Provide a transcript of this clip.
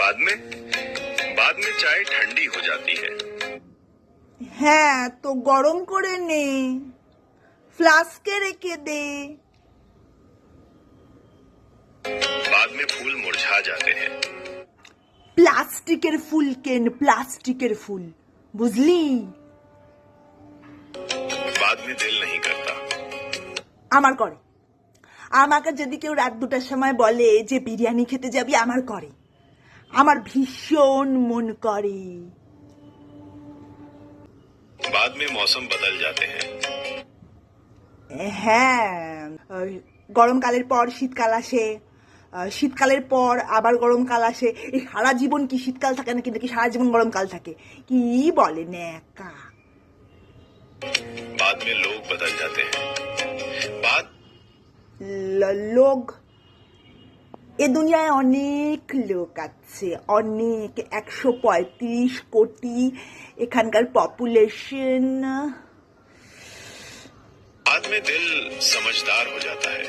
बाद में चाय ठंडी हो जाती है। হ্যাঁ তো গরম করে নে, ফ্লাস্কে রেখে দে। बाद में फूल मुरझा जाते हैं। প্লাস্টিকের ফুল কেন, প্লাস্টিকের ফুল, বুঝলি? बाद में दिल नहीं करता। আমার করে। আমাকে যদি কেউ রাত 2টার সময় বলে যে বিরিয়ানি খেতে যাবি, আমার করে, আমার ভীষণ মন করে। बाद में मौसम बदल जाते हैं। হ্যাঁ, গরমকালের পর শীতকাল আসে, শীতকালের পর আবার গরমকাল আসে। এই সারা জীবন কি শীতকাল থাকে নাকি, নাকি সারা জীবন গরমকাল থাকে? কি বলে ন্যাকা। बाद में लोग बदल जाते हैं। লোক, এ দুনিয়ায় অনেক লোক আছে, অনেক, 135 কোটি এখানকার পপুলেশন। बाद में दिल समझदार हो जाता है।